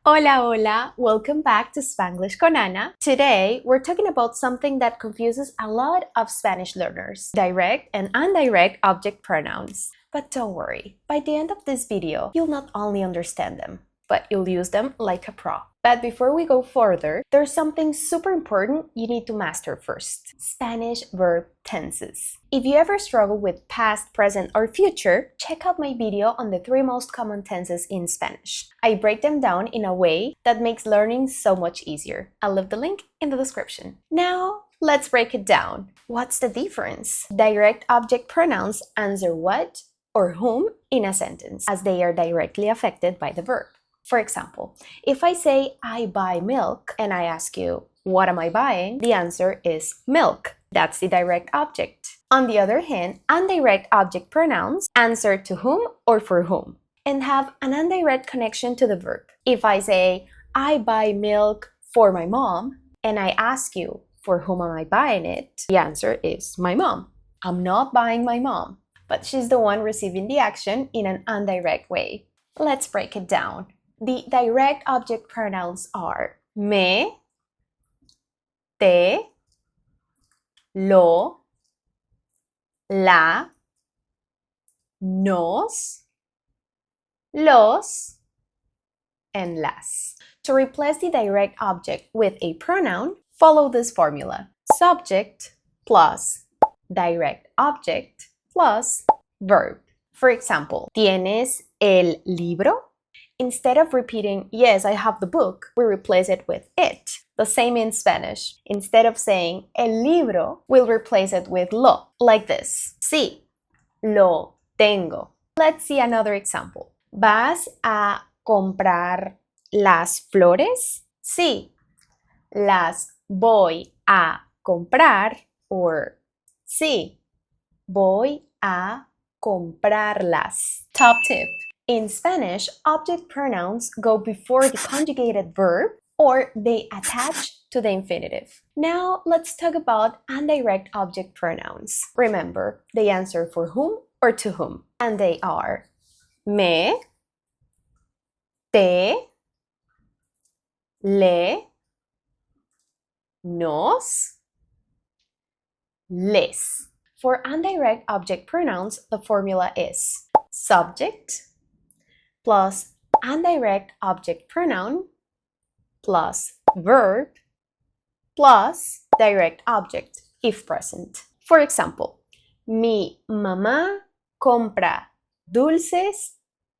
Hola, hola! Welcome back to Spanglish con Ana. Today, we're talking about something that confuses a lot of Spanish learners, direct and indirect object pronouns. But don't worry, by the end of this video, you'll not only understand them, but you'll use them like a pro. But before we go further, there's something super important you need to master first: Spanish verb tenses. If you ever struggle with past, present, or future, check out my video on the 3 most common tenses in Spanish. I break them down in a way that makes learning so much easier. I'll leave the link in the description. Now, let's break it down. What's the difference? Direct object pronouns answer what or whom in a sentence, as they are directly affected by the verb. For example, if I say I buy milk and I ask you, what am I buying? The answer is milk. That's the direct object. On the other hand, indirect object pronouns answer to whom or for whom and have an indirect connection to the verb. If I say I buy milk for my mom and I ask you, for whom am I buying it? The answer is my mom. I'm not buying my mom, but she's the one receiving the action in an indirect way. Let's break it down. The direct object pronouns are me, te, lo, la, nos, los, and las. To replace the direct object with a pronoun, follow this formula: subject plus direct object plus verb. For example, ¿tienes el libro? Instead of repeating, yes, I have the book, we replace it with it. The same in Spanish. Instead of saying el libro, we'll replace it with lo, like this. Sí, lo tengo. Let's see another example. ¿Vas a comprar las flores? Sí, las voy a comprar. Or sí, voy a comprarlas. Top tip. In Spanish, object pronouns go before the conjugated verb or they attach to the infinitive. Now, let's talk about indirect object pronouns. Remember, they answer for whom or to whom, and they are me, te, le, nos, les. For indirect object pronouns, the formula is subject plus indirect object pronoun plus verb plus direct object if present. For example, mi mamá compra dulces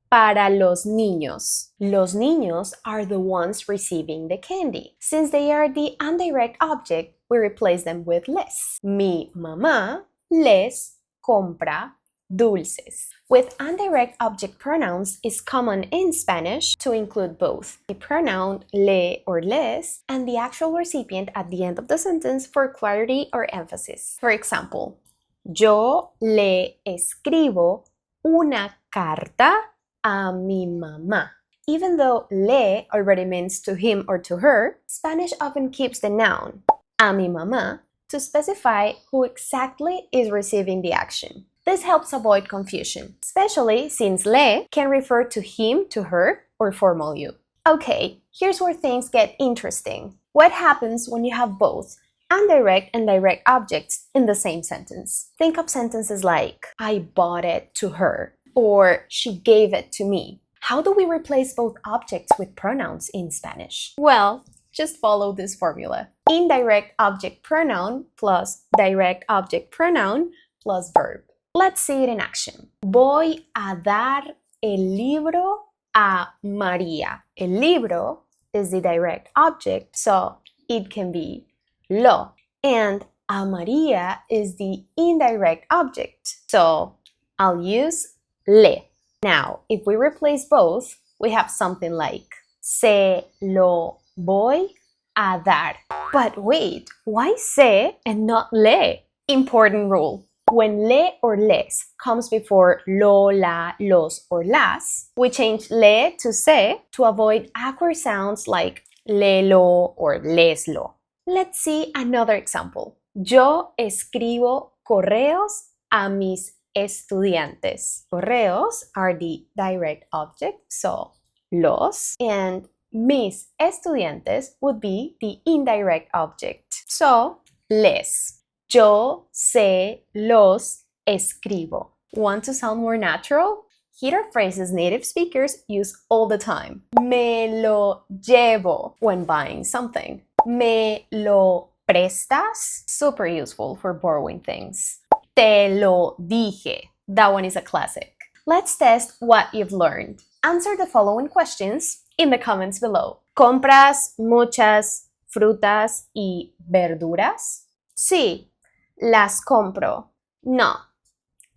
para los niños. Los niños are the ones receiving the candy. Since they are the indirect object, we replace them with les. Mi mamá les compra dulces. With indirect object pronouns, is common in Spanish to include both the pronoun le or les and the actual recipient at the end of the sentence for clarity or emphasis. For example, yo le escribo una carta a mi mamá. Even though le already means to him or to her, Spanish often keeps the noun a mi mamá to specify who exactly is receiving the action. This helps avoid confusion, especially since le can refer to him, to her, or formal you. Okay, here's where things get interesting. What happens when you have both indirect and direct objects in the same sentence? Think of sentences like, I bought it to her, or she gave it to me. How do we replace both objects with pronouns in Spanish? Well, just follow this formula. Indirect object pronoun plus direct object pronoun plus verb. Let's see it in action. Voy a dar el libro a María. El libro is the direct object, so it can be lo. And a María is the indirect object, so I'll use le. Now, if we replace both, we have something like se lo voy a dar. But wait, why se and not le? Important rule. When le or les comes before lo, la, los, or las, we change le to se to avoid awkward sounds like lelo or leslo. Let's see another example. Yo escribo correos a mis estudiantes. Correos are the direct object, so los, and mis estudiantes would be the indirect object. So, les. Yo se los escribo. Want to sound more natural? Here are phrases native speakers use all the time. Me lo llevo when buying something. Me lo prestas? Super useful for borrowing things. Te lo dije. That one is a classic. Let's test what you've learned. Answer the following questions in the comments below. ¿Compras muchas frutas y verduras? Sí, las compro. No,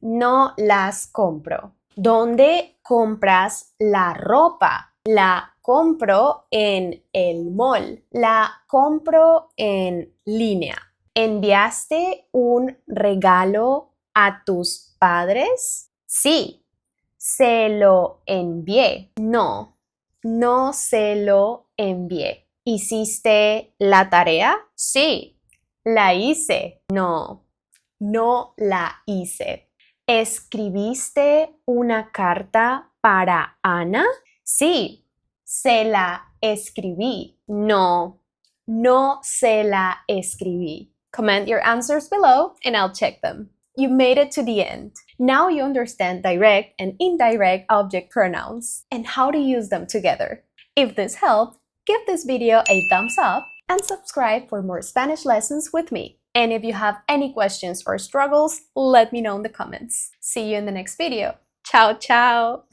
no las compro. ¿Dónde compras la ropa? La compro en el mall. La compro en línea. ¿Enviaste un regalo a tus padres? Sí, se lo envié. No, no se lo envié. ¿Hiciste la tarea? Sí, la hice. No, no la hice. ¿Escribiste una carta para Ana? Sí, se la escribí. No, no se la escribí. Comment your answers below and I'll check them. You made it to the end. Now you understand direct and indirect object pronouns and how to use them together. If this helped, give this video a thumbs up and subscribe for more Spanish lessons with me. And if you have any questions or struggles, let me know in the comments. See you in the next video. Ciao, ciao!